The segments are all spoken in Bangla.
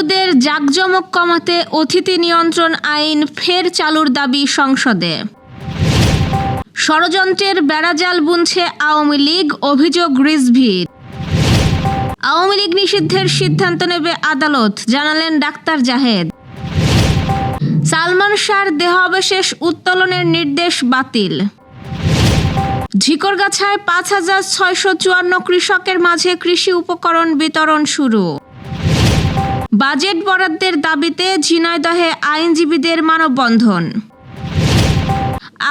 হলুদের জাঁকজমক কমাতে অতিথি নিয়ন্ত্রণ আইন ফের চালুর দাবি সংসদে। ষড়যন্ত্রের বেড়াজাল বুনছে আওয়ামী লীগ, অভিযোগ রিজভীর। আওয়ামী লীগ নিষিদ্ধের সিদ্ধান্ত নেবে আদালত, জানালেন ডাক্তার জাহেদ। সালমান শাহর দেহাবশেষ উত্তোলনের নির্দেশ বাতিল। ঝিকরগাছায় ৫,৬৫৪ কৃষকের মাঝে কৃষি উপকরণ বিতরণ শুরু। বাজেট বরাদ্দের দাবিতে ঝিনাইদহে আইনজীবীদের মানববন্ধন।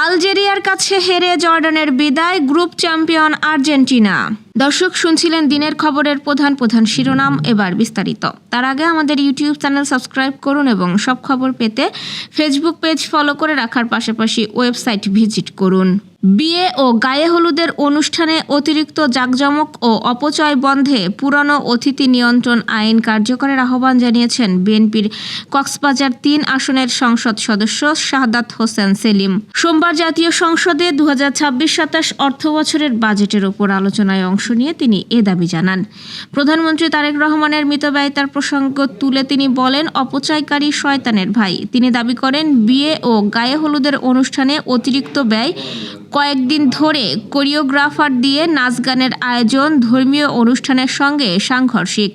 আলজেরিয়ার কাছে হেরে জর্ডানের বিদায়, গ্রুপ চ্যাম্পিয়ন আর্জেন্টিনা। দর্শক, শুনছিলেন দিনের খবরের প্রধান প্রধান শিরোনাম, এবার বিস্তারিত। তার আগে আমাদের ইউটিউব চ্যানেল সাবস্ক্রাইব করুন এবং সব খবর পেতে ফেসবুক পেজ ফলো করে রাখার পাশাপাশি ওয়েবসাইট ভিজিট করুন। বিয়ে ও গায়ে হলুদের অনুষ্ঠানে অতিরিক্ত জাঁকজমক ও অপচয় বন্ধে পুরনো অতিথি নিয়ন্ত্রণ আইন কার্যকরের আহ্বান জানিয়েছেন বিএনপির কক্সবাজার ৩ আসনের সংসদ সদস্য শাহাদাত হোসেন সেলিম। সোমবার জাতীয় সংসদে ২০২৬-২৭ অর্থবছরের বাজেটের ওপর আলোচনায় অংশ নিয়ে তিনি এ দাবি জানান। প্রধানমন্ত্রী তারেক রহমানের মিতব্যয়িতার প্রসঙ্গ তুলে তিনি বলেন, অপচয়কারী শয়তানের ভাই। তিনি দাবি করেন, বিয়ে ও গায়ে হলুদের অনুষ্ঠানে অতিরিক্ত ব্যয়, কয়েকদিন ধরে কোরিওগ্রাফার দিয়ে নাচ গানের আয়োজন ধর্মীয় অনুষ্ঠানের সঙ্গে সাংঘর্ষিক।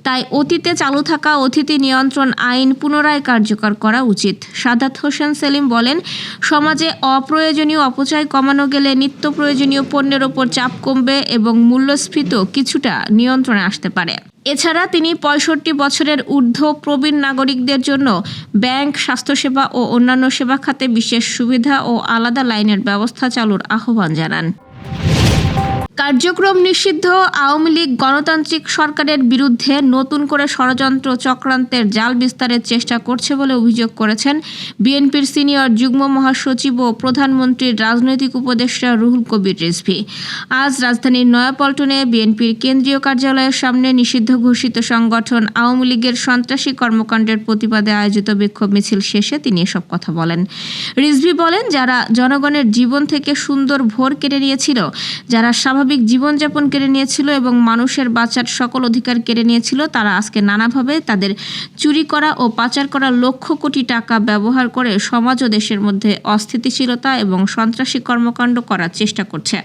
তাই অতীতে চালু থাকা অতিথি নিয়ন্ত্রণ আইন পুনরায় কার্যকর করা উচিত। শাহাদাত হোসেন সেলিম বলেন, সমাজে অপ্রয়োজনীয় অপচয় কমানো গেলে নিত্য প্রয়োজনীয় পণ্যের ওপর চাপ কমবে এবং মূল্যস্ফীতি কিছুটা নিয়ন্ত্রণে আসতে পারে। এছাড়া তিনি ৬৫ বছরের ঊর্ধ্ব প্রবীণ নাগরিকদের জন্য ব্যাংক, স্বাস্থ্যসেবা ও অন্যান্য সেবা খাতে বিশেষ সুবিধা ও আলাদা লাইনের ব্যবস্থা চালুর আহ্বান জানান। কার্যক্রম নিষিদ্ধ আওয়ামী লীগ গণতান্ত্রিক সরকারের বিরুদ্ধে নতুন করে ষড়যন্ত্র চক্রান্তের জাল বিস্তারের চেষ্টা করছে বলে অভিযোগ করেছেন বিএনপির সিনিয়র যুগ্ম মহাসচিব ও প্রধানমন্ত্রীর রাজনৈতিক উপদেষ্টা রুহুল কবির রিজভী। আজ রাজধানীর নয়াপল্টনে বিএনপির কেন্দ্রীয় কার্যালয়ের সামনে নিষিদ্ধ ঘোষিত সংগঠন আওয়ামী লীগের সন্ত্রাসী কর্মকাণ্ডের প্রতিবাদে আয়োজিত বিক্ষোভ মিছিল শেষে তিনি এসব কথা বলেন। রিজভী বলেন, যারা জনগণের জীবন থেকে সুন্দর ভোর কেড়ে নিয়েছিল, যারা স্বাভাবিক জীবনযাপন কেড়ে নিয়েছিল এবং মানুষের বাঁচার সকল অধিকার কেড়ে নিয়েছিল, তারা আজকে নানাভাবে তাদের চুরি করা ও পাচার করা লক্ষ কোটি টাকা ব্যবহার করে সমাজ ও দেশের মধ্যে অস্থিতিশীলতা এবং সন্ত্রাসী কর্মকাণ্ড করার চেষ্টা করছে।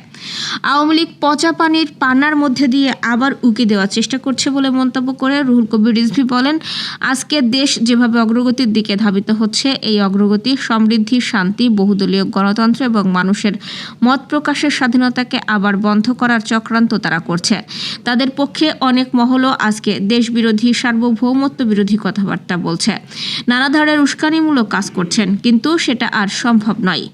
আওয়ামী লীগ পচা পানির পানার মধ্যে দিয়ে আবার উকি দেওয়ার চেষ্টা করছে বলে মন্তব্য করে রুহুল কবির রিজভী বলেন, আজকে দেশ যেভাবে অগ্রগতির দিকে ধাবিত হচ্ছে, এই অগ্রগতি সমৃদ্ধি, শান্তি, বহুদলীয় গণতন্ত্র এবং মানুষের মত প্রকাশের স্বাধীনতাকে আবার বন্ধ করার চক্রান্ত তারা করছে। তাদের পক্ষে অনেক মহলও আজকে দেশ বিরোধী, সার্বভৌমত্ব বিরোধী কথাবার্তা বলছে, নানা ধরনের উস্কানিমূলক কাজ করছেন, কিন্তু সেটা আর সম্ভব নয়।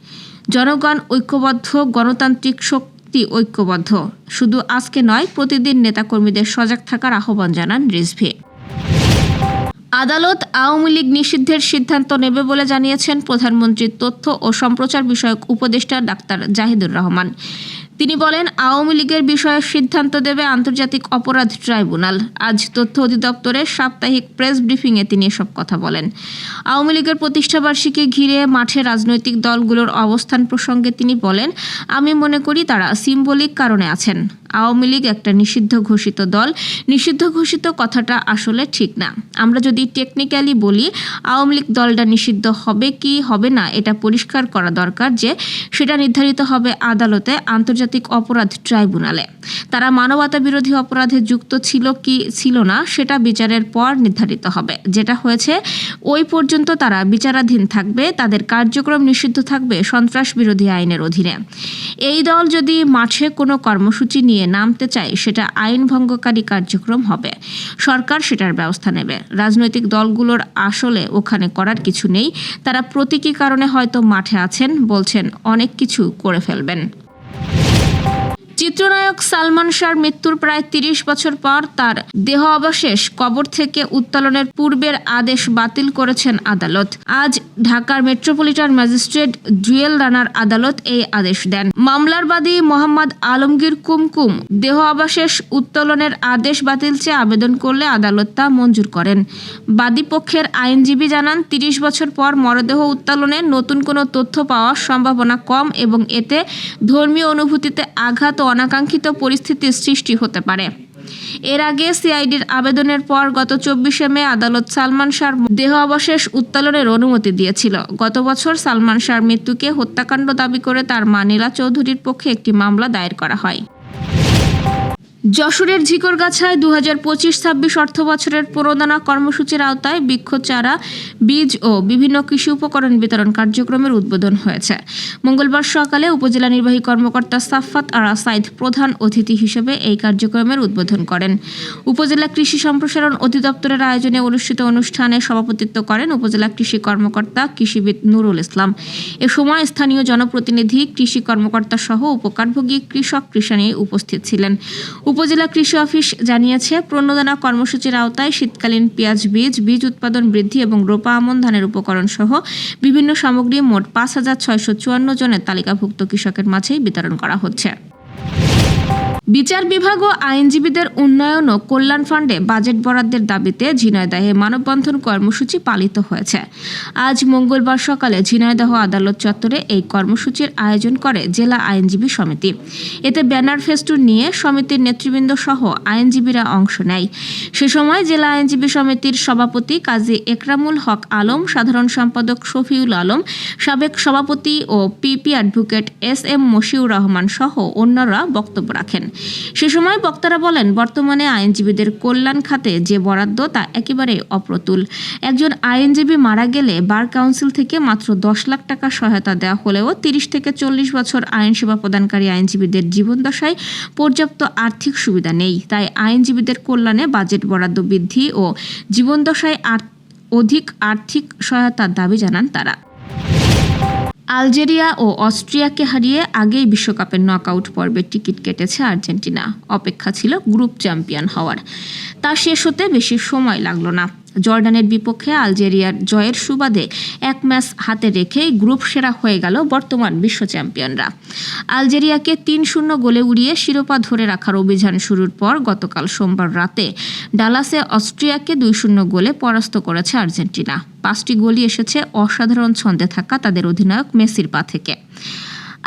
জনগণ ঐক্যবদ্ধ, গণতান্ত্রিক শক্তি ঐক্যবদ্ধ। শুধু আজকে নয়, প্রতিদিন নেতাকর্মীদের সজাগ থাকার আহ্বান জানান রিজভী। আদালত আওয়ামী লীগ নিষিদ্ধের সিদ্ধান্ত নেবে বলে জানিয়েছেন প্রধানমন্ত্রীর তথ্য ও সম্প্রচার বিষয়ক উপদেষ্টা ডাক্তার জাহিদুর রহমান। তিনি বলেন, আওয়ামী লীগের বিষয়ে সিদ্ধান্ত দেবে আন্তর্জাতিক অপরাধ ট্রাইব্যুনাল। আজ তথ্য অধিদপ্তরের সাপ্তাহিক প্রেস ব্রিফিংয়ে তিনি এসব কথা বলেন। আওয়ামী লীগের প্রতিষ্ঠাবার্ষিকী ঘিরে মাঠে রাজনৈতিক দলগুলোর অবস্থান প্রসঙ্গে তিনি বলেন, আমি মনে করি তারা সিম্বলিক কারণে আছেন। আওয়ামী লীগ একটা নিষিদ্ধ ঘোষিত দল। নিষিদ্ধ ঘোষিত কথাটা আসলে ঠিক না। আমরা যদি টেকনিক্যালি বলি আওয়ামী লীগ দলটা নিষিদ্ধ হবে কি হবে না, এটা পরিষ্কার করা দরকার যে সেটা নির্ধারিত হবে আদালতে, আন্তর্জাতিক অপরাধ ট্রাইব্যুনালে। তারা মানবতা বিরোধী অপরাধে যুক্ত ছিল কি ছিল না, সেটা বিচারের পর নির্ধারিত হবে। যেটা হয়েছে ওই পর্যন্ত তারা বিচারাধীন থাকবে, তাদের কার্যক্রম নিষিদ্ধ থাকবে সন্ত্রাস বিরোধী আইনের অধীনে। এই দল যদি মাঠে কোনো কর্মসূচি নিয়ে নামতে চায়, সেটা আইন ভঙ্গকারী কার্যক্রম হবে। সরকার সেটার ব্যবস্থা নেবে। রাজনৈতিক দলগুলোর আসলে ওখানে করার কিছু নেই। তারা প্রতীকী কারণে হয়তো মাঠে আছেন, বলছেন অনেক কিছু করে ফেলবেন। চিত্রনায়ক সালমান শাহর মৃত্যুর প্রায় ৩০ বছর পর তার দেহ অবশেষ কবর থেকে উত্তোলনের পূর্বের আদেশ বাতিল করেছেন আদালত। আজ ঢাকার মেট্রোপলিটন ম্যাজিস্ট্রেট জুয়েল রানার আদালত এই আদেশ দেন। মামলার বাদী মোহাম্মদ আলমগীর কুমকুম দেহ অবশেষ উত্তোলনের আদেশ বাতিল চেয়ে আবেদন করলে আদালত তা মঞ্জুর করেন। বাদী পক্ষের আইনজীবী জানান, ৩০ বছর পর মরদেহ উত্তোলনে নতুন কোনো তথ্য পাওয়ার সম্ভাবনা কম এবং এতে ধর্মীয় অনুভূতিতে আঘাত ও অনাকাঙ্ক্ষিত পরিস্থিতির সৃষ্টি হতে পারে। এর আগে সিআইডির আবেদনের পর গত 24 মে আদালত সালমান শাহর দেহ অবশেষ উত্তোলনের অনুমতি দিয়েছিল। গত বছর সালমান শাহর মৃত্যুকে হত্যাকাণ্ড দাবি করে তার মা নীলা চৌধুরীর পক্ষে একটি মামলা দায়ের করা হয়। যশোরের ঝিকরগাছায় 2025-26 অর্থবছরের প্রণোদনা কর্মসূচির আওতায় বৃক্ষ চারা, বীজ ও বিভিন্ন কৃষি উপকরণ বিতরণ কার্যক্রমের উদ্বোধন হয়েছে। মঙ্গলবার সকালে উপজেলা নির্বাহী কর্মকর্তা সাফাত আরা সাইদ প্রধান অতিথি হিসেবে এই কার্যক্রমের উদ্বোধন করেন। উপজেলা কৃষি সম্প্রসারণ অধিদপ্তরের আয়োজনে অনুষ্ঠিত অনুষ্ঠানে সভাপতিত্ব করেন উপজেলা কৃষি কর্মকর্তা কৃষিবিদ নুরুল ইসলাম। এ সময় স্থানীয় জনপ্রতিনিধি, কৃষি কর্মকর্তা সহ উপকারভোগী কৃষক কৃষানি উপস্থিত ছিলেন। উপজেলা কৃষি অফিস জানিয়েছে, প্রণোদনা কর্মসূচির আওতায় শীতকালীন পেঁয়াজ বীজ উৎপাদন বৃদ্ধি এবং রোপা আমন ধানের উপকরণ সহ বিভিন্ন সামগ্রী মোট 5,654 জনের তালিকাভুক্ত কৃষকের মাঝেই বিতরণ করা হচ্ছে। বিচার বিভাগ ও আইনজীবীদের উন্নয়ন ও কল্যাণ ফান্ডে বাজেট বরাদ্দের দাবিতে ঝিনাইদহে মানববন্ধন কর্মসূচি পালিত হয়েছে। আজ মঙ্গলবার সকালে ঝিনাইদহ আদালত চত্বরে এই কর্মসূচির আয়োজন করে জেলা আইনজীবী সমিতি। এতে ব্যানার ফেস্টুন নিয়ে সমিতির নেতৃবৃন্দ সহ আইনজীবীরা অংশ নেয়। সে সময় জেলা আইনজীবী সমিতির সভাপতি কাজী একরামুল হক আলম, সাধারণ সম্পাদক শফিউল আলম, সাবেক সভাপতি ও PP advocate SM Moshiur Rahman সহ অন্যরা বক্তব্য রাখেন। সে সময় বক্তারা বলেন, বর্তমানে আইনজীবীদের কল্যাণ খাতে যে বরাদ্দ তা একেবারে অপ্রতুল। একজন আইনজীবী মারা গেলে বার কাউন্সিল থেকে মাত্র 10 লাখ টাকা সহায়তা দেওয়া হলেও 30 থেকে 40 বছর আইন সেবা প্রদানকারী আইনজীবীদের জীবনদশায় পর্যাপ্ত আর্থিক সুবিধা নেই। তাই আইনজীবীদের কল্যাণে বাজেট বরাদ্দ বৃদ্ধি ও জীবনদশায় অধিক আর্থিক সহায়তার দাবি জানান তারা। আলজেরিয়া ও অস্ট্রিয়াকে হারিয়ে আগেই বিশ্বকাপের নকআউট পর্বের টিকিট কেটেছে আর্জেন্টিনা। অপেক্ষা ছিল গ্রুপ চ্যাম্পিয়ন হওয়ার। তা শেষ হতে বেশি সময় লাগলো না। জর্ডানের বিপক্ষে আলজেরিয়ার জয়ের সুবাদে এক ম্যাচ হাতে রেখেই গ্রুপ সেরা হয়ে গেল বর্তমান বিশ্ব চ্যাম্পিয়নরা। আলজেরিয়াকে 3-0 গোলে উড়িয়ে শিরোপা ধরে রাখার অভিযান শুরুর পর গতকাল সোমবার রাতে ডালাসে অস্ট্রিয়াকে 2-0 গোলে পরাস্ত করেছে আর্জেন্টিনা। 5টি গোলই এসেছে অসাধারণ ছন্দে থাকা তাদের অধিনায়ক মেসির পা থেকে।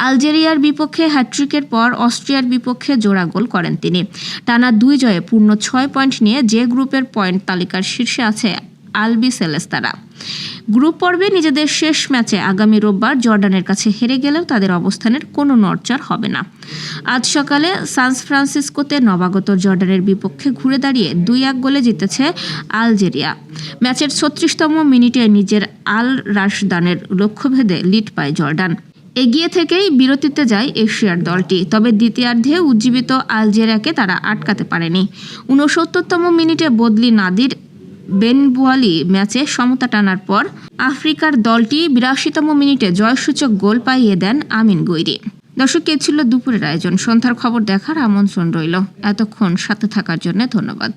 আলজেরিয়ার বিপক্ষে হ্যাট্রিকের পর অস্ট্রিয়ার বিপক্ষে জোড়া গোল করেন তিনি। টানা 2 জয়ে পূর্ণ 6 পয়েন্ট নিয়ে যে গ্রুপের পয়েন্ট তালিকার শীর্ষে আছে আলবি সেলেস্তারা। গ্রুপ পর্বে নিজেদের শেষ ম্যাচে আগামী রোববার জর্ডানের কাছে হেরে গেলেও তাদের অবস্থানের কোনো নড়চড় হবে না। আজ সকালে সান ফ্রান্সিসকোতে নবাগত জর্ডানের বিপক্ষে ঘুরে দাঁড়িয়ে 2-1 গোলে জিতেছে আলজেরিয়া। ম্যাচের 36তম মিনিটে নিজের আল রাশদানের লক্ষ্যভেদে লিড পায় জর্ডান। এগিয়ে থেকেই বিরতিতে যায় এশিয়ার দলটি, তবে দ্বিতীয়ার্ধে উজ্জীবিত আলজেরিয়াকে তারা আটকাতে পারেনি। 69তম মিনিটে বদলি নাদির বেনবুয়ালি ম্যাচে সমতা টানার পর আফ্রিকার দলটি 82তম মিনিটে জয়সূচক গোল পাইয়ে দেন আমিন গৈরি। দর্শক, এ ছিল দুপুরের আয়োজন। সন্ধ্যার খবর দেখার আমন্ত্রণ রইল। এতক্ষণ সাথে থাকার জন্য ধন্যবাদ।